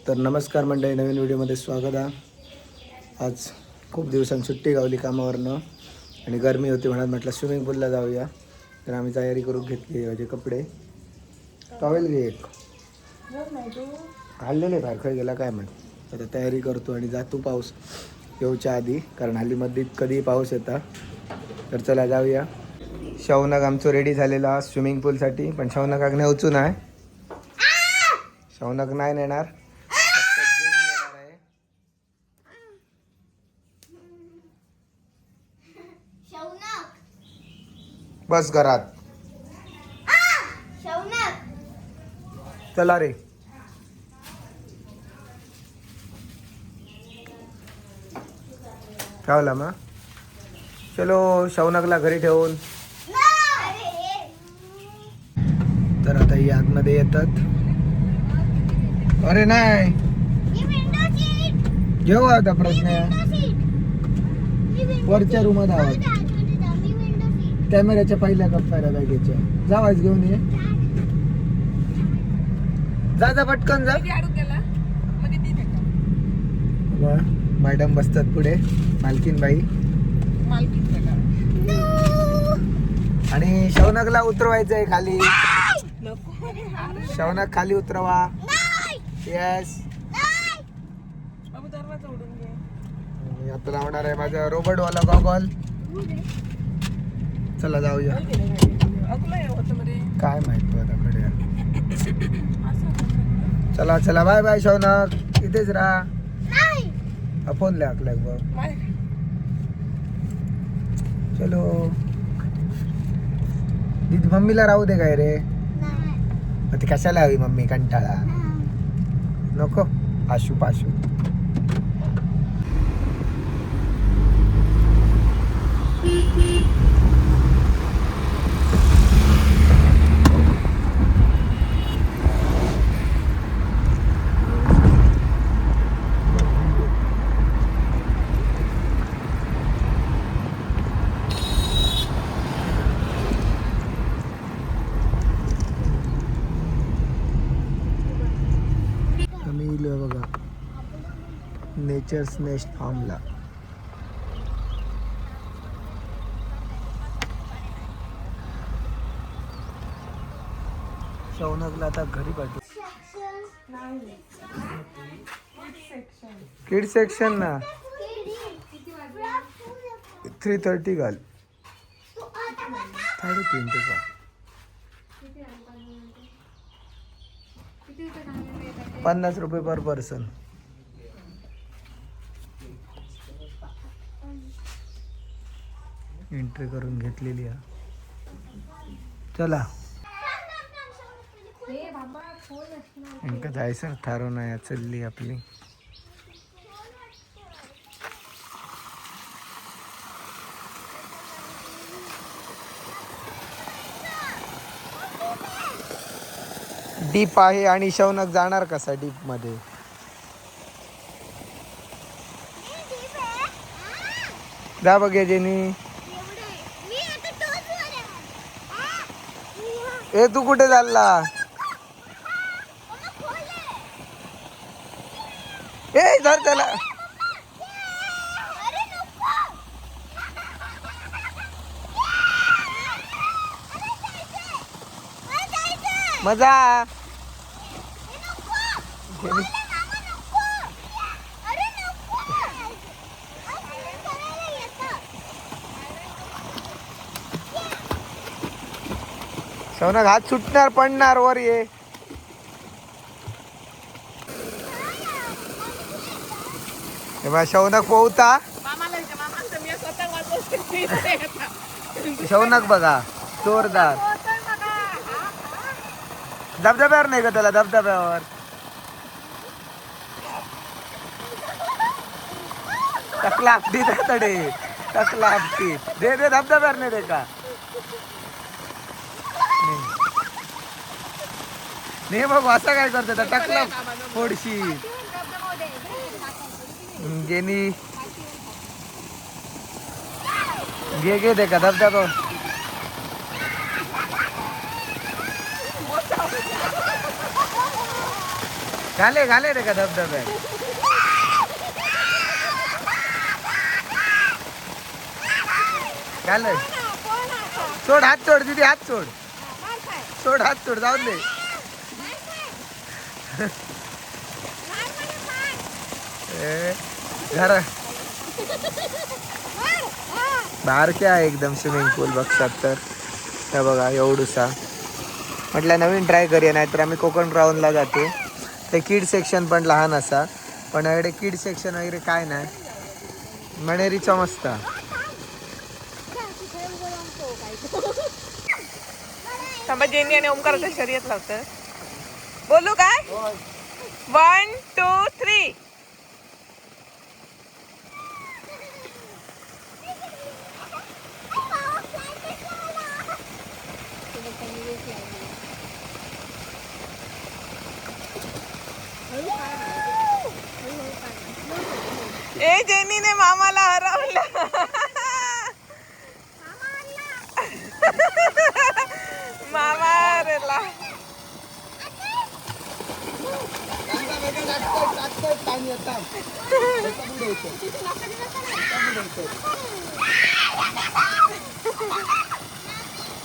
तर नमस्कार मंडळी, नवीन व्हिडिओमध्ये स्वागत आहे. आज खूप दिवसांनी सुट्टी गावली कामावरनं आणि गरमी होती म्हणत म्हटलं स्विमिंग पूलला जाऊया. तर आम्ही तयारी करून घेतली. माझे कपडे टॉवेल घे एक हल्लेले बाहेर खाय गेला काय म्हण. आता तयारी करतो आणि जातो पाऊस येऊच्या आधी, कारण हल्ली मध्ये कधी पाऊस येता. तर चला जाऊया. शौनक आमचं रेडी झालेला स्विमिंग पूलसाठी, पण शौनक आग्ने उचू नाही. शौनक नाही नेणार, बस घरात. चला रे. ठेवला मग चलो शौनकला घरी ठेवून. तर आता ही आतमध्ये येतात. अरे नाही घेऊ आता प्रश्न वरच्या रूमात आवाज कॅमेऱ्याच्या पहिल्या कप्प्याला बॅगेच्या जावाच घेऊन ये. जा जा पटकन जा. मॅडम बसतात पुढे, मालकीन बाई. आणि शौनकला उतरवायचंय खाली. शौनक खाली उतरवा. येस. आता लावणार आहे माझा रोबोट वाला गॉगल. चला जाऊया. काय माहित आता कडे. चला चला बाय बाय शौनक, इथेच राहा. फोन लागलाय बघ. चलो दीदी मम्मीला राहू दे काय रे. ती कशाला हवी मम्मी, कंटाळा नको. आशू पाशू. बघा नेचर्स नेस्ट फार्मला. शौनकला आता घरी पाठवू. किड सेक्शन ना 3:30 घाल. 3:30 ते का 50 रुपये पर पर्सन. एंट्री करून घेतलेली आहे. चला इंका जायचं ठरवून आहे. चलली आपली. डीप आहे आणि शौनक जाणार कसा डीप मध्ये. जा बघ जेनी. ए तू कुठे चालला. ए धर त्याला. मजा. शौनक हात सुटणार, पडणार. वर ये. शौनक पोहता. शौनक बघा जोरदार. धबधब्यावर नाही का त्याला, धबधब्यावर. टकला आपटी तडे. टकला आपटी दे दे. धबधब्यावर नाही दे का. नाही बघ असं काय करतो. टकला थोडीशी गेनी घे दे का धबधबा. घाले घाले रे का धबधब्यात. घाल सोड हात सोड दीदी हात सोड सोड हात सोड जाऊन दे. घर बारक्या आहे एकदम स्विमिंग पूल बघतात तर त्या बघा एवढूसा. म्हटलं नवीन ट्राय करूया नाहीतर आम्ही कोकण ग्राउंडला जातो. ते किड सेक्शन पण लहान असा पण एवढे किड सेक्शन वगैरे काय नाही. मणेरीचा मस्त. थांबा जेनी आणि ओमकाराचं शर्यत लावतं. बोलू काय 1 2 3. ए जेनीने मामाला हरवलं. मामा हरवला.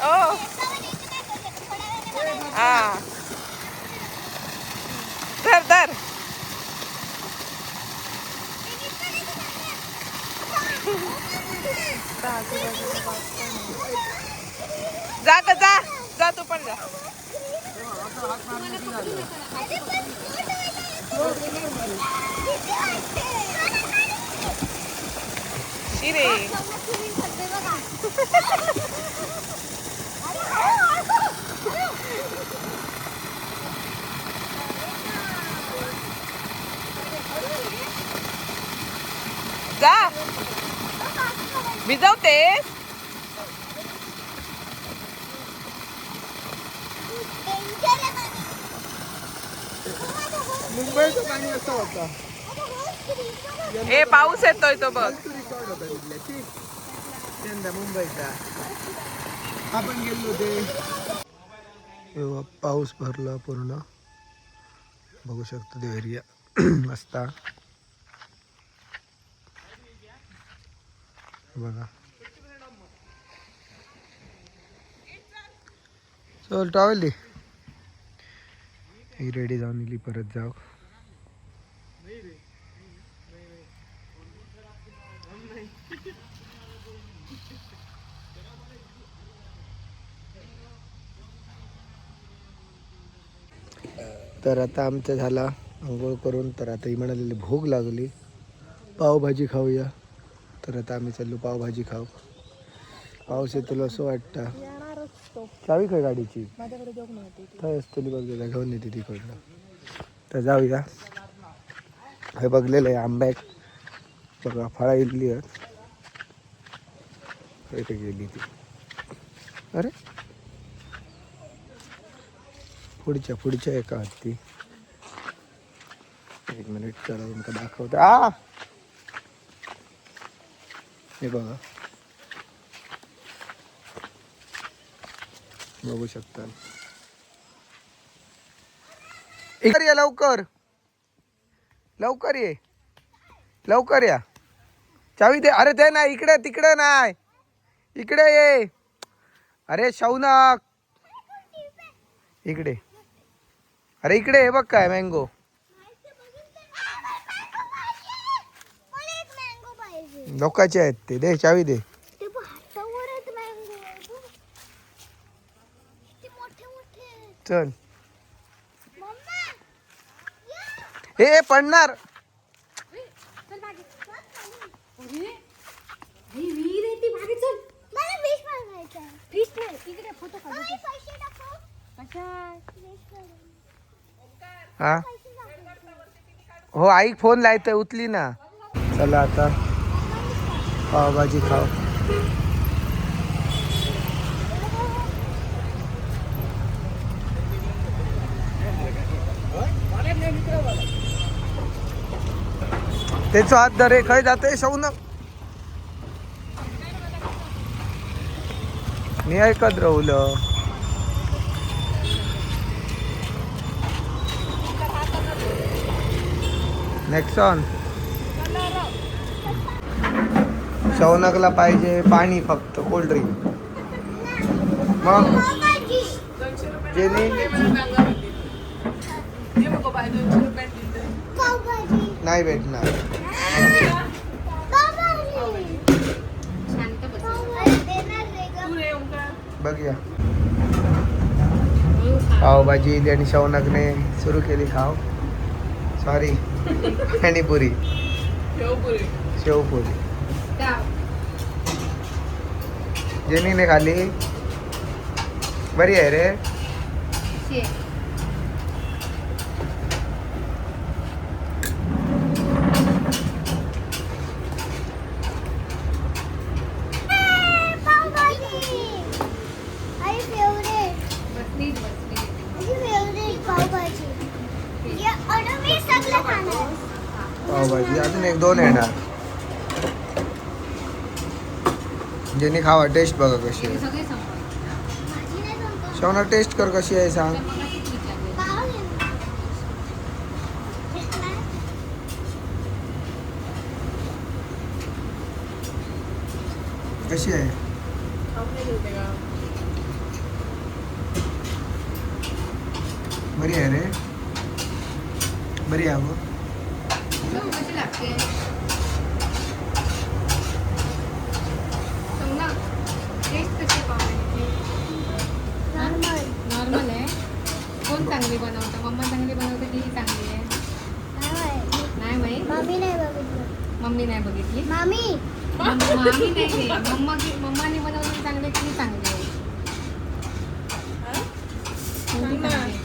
ओ हा धर धर. जा का जा जा तू पण जा. शिरे जा भिजवतेस. मुंबईचं पाणी असं होतं. ए पाऊस येतोय तो बघ. मुंबईचा आपण गेलो होते. पाऊस भरला पूर्ण बघू शकतो ते एरिया मस्त बघा. चल ट्रॅव्हल दे ही रेडी जाऊन इली परत जाऊ. तर आता आमचं झाला आंघोळ करून. तर आता ही म्हणालेली भूक लागली पावभाजी खाऊया. तर आता आम्ही चाललो पावभाजी खाऊ. पाऊस येतो असं वाटतं. चावी काय गाडीची काय असते बघ घेऊन येते तिकडनं. तर जाऊया. हे बघलेलं आहे आंबा बघा फळा इडली इथे गेली ती. अरे पुढच्या एका हत्ती. एक मिनिट चला तुमका दाखवते. हे बघा बघू शकता. इकडे या लवकर लवकर ये लवकर या. चावी दे. अरे ते नाही इकडे तिकडे नाही इकडे ये. अरे शौनक इकडे. अरे इकडे हे बघ काय मँगो. लोकांचे आहेत ते. दे चावी दे. चल हे पडणार. हा हो आई फोन लायतोय उचली ना. चला आता पावभाजी खाऊ. त्याचा हात धरे खय जाते शौनक. मी ऐकत राहुलं. नेक्सॉन. शौनकला पाहिजे पाणी फक्त, कोल्ड ड्रिंक. मग जेनी नाही भेटणार. बघूया. पावभाजी इली आणि शौनकने सुरू केली खाव. सॉरी पाणीपुरी, शेवपुरी. जेनीने खाली. बरी आहे रे. पावभाजी अजून 1-2 येणार. जेनी खावा, टेस्ट बघा कशी आहे. शौनक टेस्ट कर कशी आहे सांग. कशी आहे. बरी आहे रे. बरी आहे गं. नॉर्मल आहे. कोण चांगली बनवतं? मम्मा चांगली बनवते की ही चांगली आहे? नाही माहित. मम्मी नाही बघितली. मामी नाही. मम्माने बनवली चांगली की ही चांगली आहे? कोणती चांगली आहे?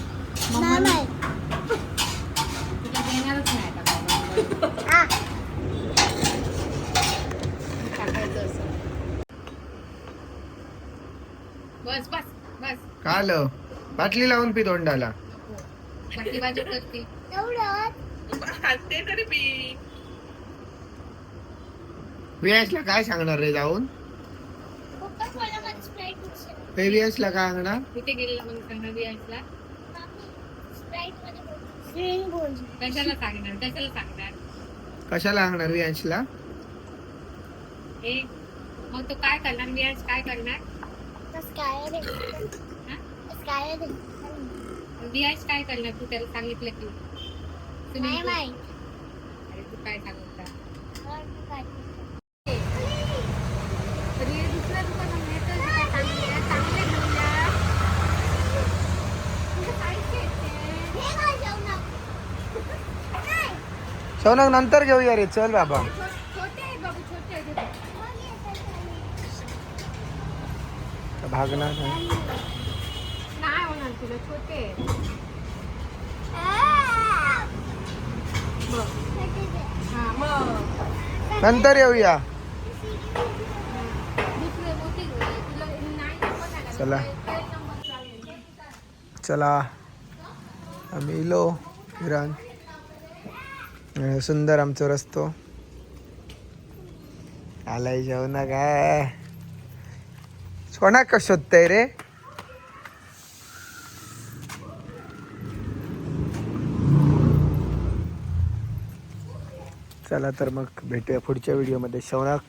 मम्मा तुला देणारच नाही आता बाबा. टाकायचं असं. बस बस बस. काल बाटली लावून पी तोंडाला. बाटली बाजू करते. तरी मी वियासला काय सांगणार रे जाऊन. वियासला काय सांगणार. तिथे गेलेला म्हणून सांगणार वियासला. कशाला सांगणार कशाला सांगणार वियासला. हे मग तो काय करणार? वियास काय करणार? वियास काय करणार? तू त्याला सांगितलं की अरे तू काय सांगता. दुसऱ्या दुकानात मिळतं काय चांगले शौनक नंतर घेऊया रे. चल बाबा. छोटे आहेत बाबू, छोटे आहेत. भागणार नाही. नाही होणार तुला, छोटे आहेत. हा मग नंतर येऊया. दुसरे मोठे तुला नाही जमत. चला चला आम्ही इलो इराण. सुंदर आमचं रस्तो आलाय. जेवणा काय सोना का शोधताय रे. चला तर मग भेटूया पुढच्या व्हिडिओमध्ये. शौनक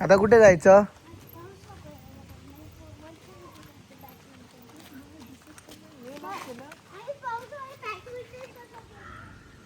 आता कुठे जायचं.